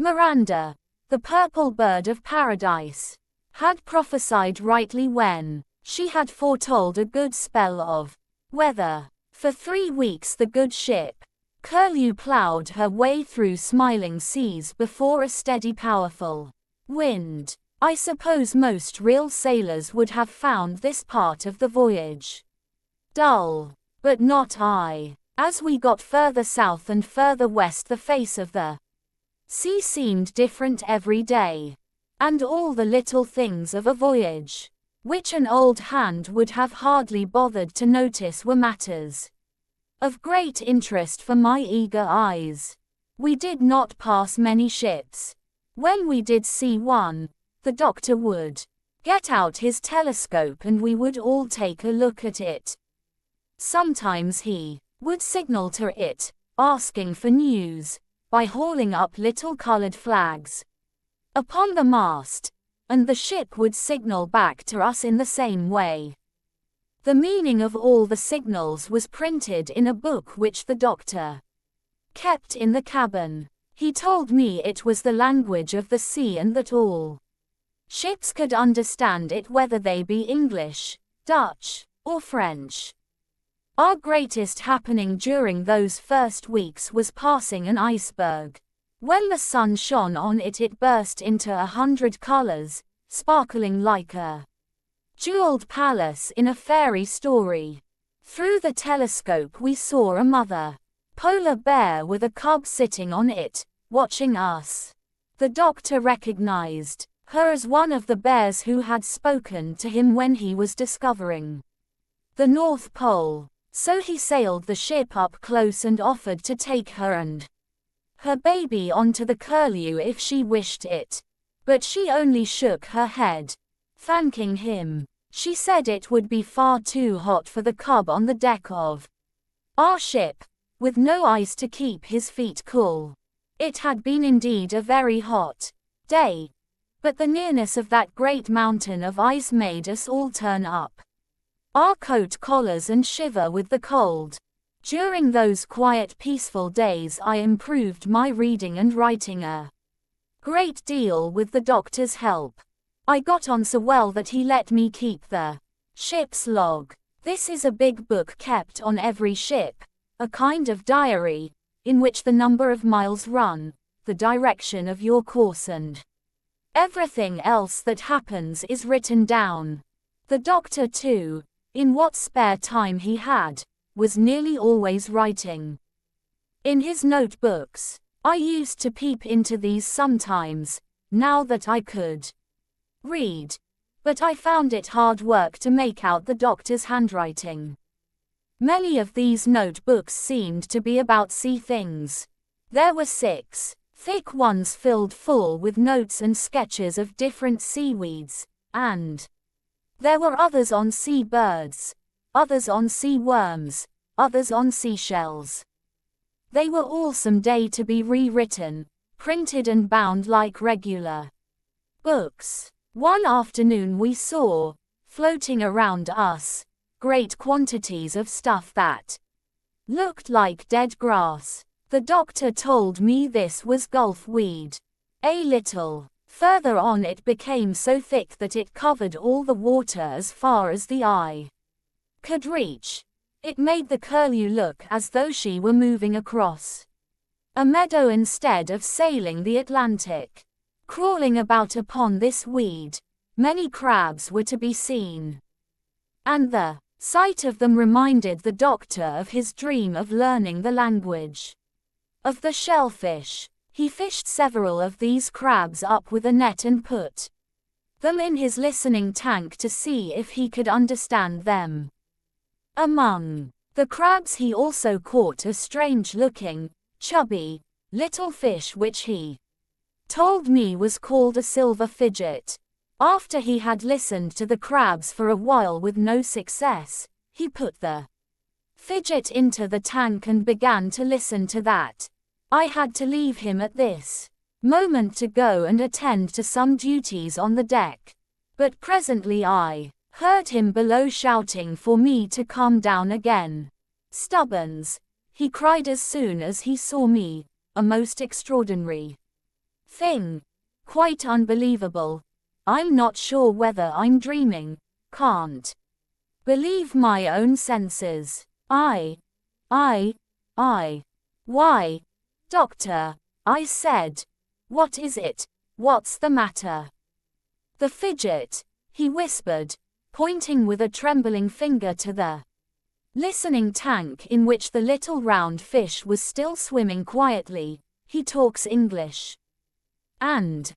Miranda, the purple bird of paradise, had prophesied rightly when she had foretold a good spell of weather. For 3 weeks the good ship, Curlew, plowed her way through smiling seas before a steady powerful wind. I suppose most real sailors would have found this part of the voyage dull, but not I. As we got further south and further west, the face of the sea seemed different every day, and all the little things of a voyage, which an old hand would have hardly bothered to notice, were matters of great interest for my eager eyes. We did not pass many ships. When we did see one, the doctor would get out his telescope and we would all take a look at it. Sometimes he would signal to it, asking for news, by hauling up little colored flags upon the mast, and the ship would signal back to us in the same way. The meaning of all the signals was printed in a book which the doctor kept in the cabin. He told me it was the language of the sea and that all ships could understand it, whether they be English, Dutch, or French. Our greatest happening during those first weeks was passing an iceberg. When the sun shone on it, it burst into 100 colors, sparkling like a jeweled palace in a fairy story. Through the telescope we saw a mother polar bear with a cub sitting on it, watching us. The doctor recognized her as one of the bears who had spoken to him when he was discovering the North Pole. So he sailed the ship up close and offered to take her and her baby onto the Curlew if she wished it. But she only shook her head, thanking him. She said it would be far too hot for the cub on the deck of our ship, with no ice to keep his feet cool. It had been indeed a very hot day, but the nearness of that great mountain of ice made us all turn up our coat collars and shiver with the cold. During those quiet, peaceful days I improved my reading and writing a great deal with the doctor's help. I got on so well that he let me keep the ship's log. This is a big book kept on every ship, a kind of diary, in which the number of miles run, the direction of your course, and everything else that happens is written down. The doctor too, in what spare time he had, was nearly always writing in his notebooks. I used to peep into these sometimes, now that I could read, but I found it hard work to make out the doctor's handwriting. Many of these notebooks seemed to be about sea things. There were 6 thick ones filled full with notes and sketches of different seaweeds, and there were others on sea birds, others on sea worms, others on seashells. They were all some day to be rewritten, printed and bound like regular books. One afternoon we saw, floating around us, great quantities of stuff that looked like dead grass. The doctor told me this was gulf weed. A little further on it became so thick that it covered all the water as far as the eye could reach. It made the Curlew look as though she were moving across a meadow instead of sailing the Atlantic. Crawling about upon this weed, many crabs were to be seen, and the sight of them reminded the doctor of his dream of learning the language of the shellfish. He fished several of these crabs up with a net and put them in his listening tank to see if he could understand them. Among the crabs he also caught a strange-looking, chubby, little fish which he told me was called a silver fidget. After he had listened to the crabs for a while with no success, he put the fidget into the tank and began to listen to that. I had to leave him at this moment to go and attend to some duties on the deck. But presently I heard him below shouting for me to calm down again. "Stubbins," he cried as soon as he saw me, "a most extraordinary thing. Quite unbelievable. I'm not sure whether I'm dreaming. Can't believe my own senses. Why, doctor? I said. What is it? What's the matter? The fidget, he whispered, pointing with a trembling finger to the listening tank in which the little round fish was still swimming quietly. He talks English. And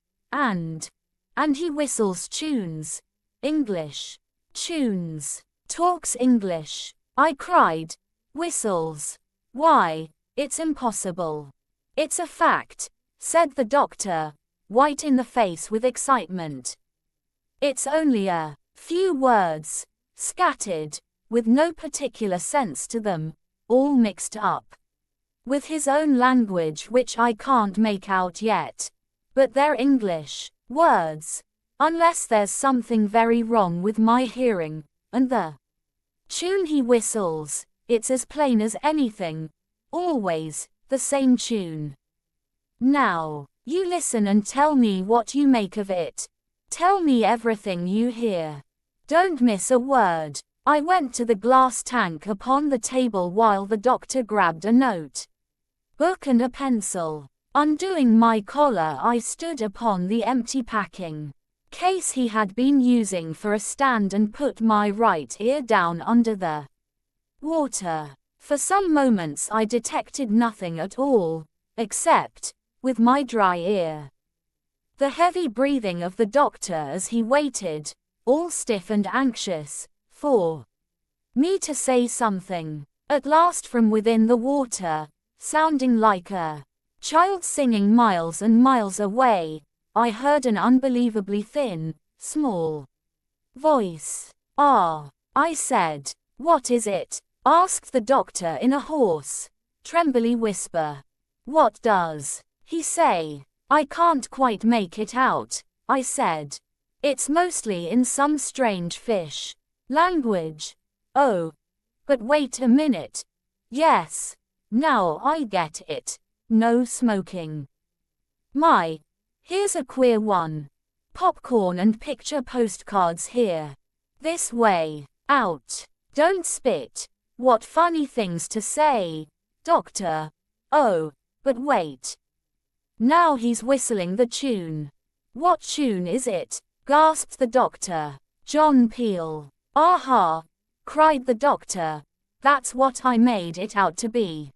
he whistles tunes. English. Tunes. Talks English. I cried. Whistles. Why, it's impossible. It's a fact, said the doctor, white in the face with excitement. It's only a few words, scattered, with no particular sense to them, all mixed up with his own language which I can't make out yet. But they're English words, unless there's something very wrong with my hearing, and the tune he whistles, it's as plain as anything, always the same tune. Now, you listen and tell me what you make of it. Tell me everything you hear. Don't miss a word. I went to the glass tank upon the table while the doctor grabbed a note book and a pencil. Undoing my collar, I stood upon the empty packing case he had been using for a stand and put my right ear down under the water. For some moments I detected nothing at all, except, with my dry ear, the heavy breathing of the doctor as he waited, all stiff and anxious, for me to say something. At last from within the water, sounding like a child singing miles and miles away, I heard an unbelievably thin, small voice. "Ah," I said. "What is it?" asked the doctor in a hoarse, trembly whisper. "What does he say?" "I can't quite make it out," I said. "It's mostly in some strange fish language." "Oh, but wait a minute. Yes, now I get it. No smoking. My, here's a queer one. Popcorn and picture postcards here. This way. Out. Don't spit. What funny things to say, doctor. Oh, but wait. Now he's whistling the tune." "What tune is it?" gasped the doctor. "John Peel." "Aha!" cried the doctor. "That's what I made it out to be."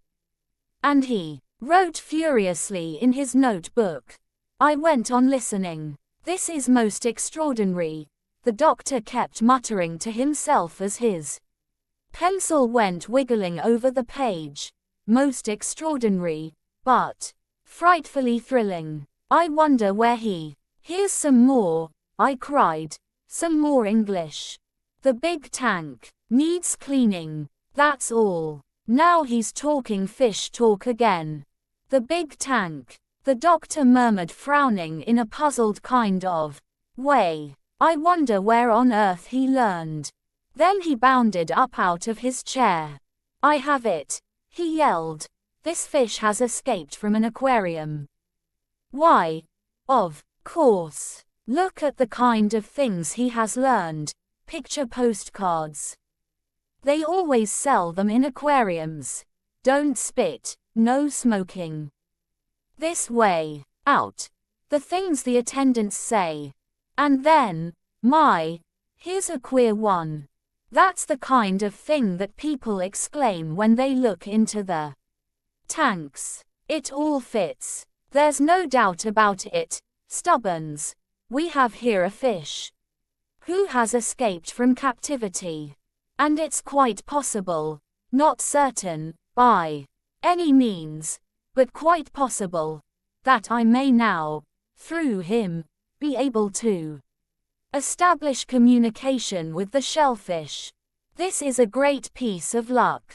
And he wrote furiously in his notebook. I went on listening. "This is most extraordinary," the doctor kept muttering to himself as his pencil went wiggling over the page. "Most extraordinary, but frightfully thrilling. I wonder where he here's some more," I cried. "Some more English. The big tank needs cleaning. That's all. Now he's talking fish talk again. The big tank," the doctor murmured, frowning in a puzzled kind of way. "I wonder where on earth he learned." Then he bounded up out of his chair. "I have it," he yelled. "This fish has escaped from an aquarium." "Why, of course. Look at the kind of things he has learned. Picture postcards. They always sell them in aquariums. Don't spit, no smoking. This way, out. The things the attendants say. And then, my, here's a queer one. That's the kind of thing that people exclaim when they look into the tanks. It all fits. There's no doubt about it. Stubbins. We have here a fish who has escaped from captivity. And it's quite possible, not certain, by any means, but quite possible, that I may now, through him, be able to establish communication with the shellfish. This is a great piece of luck.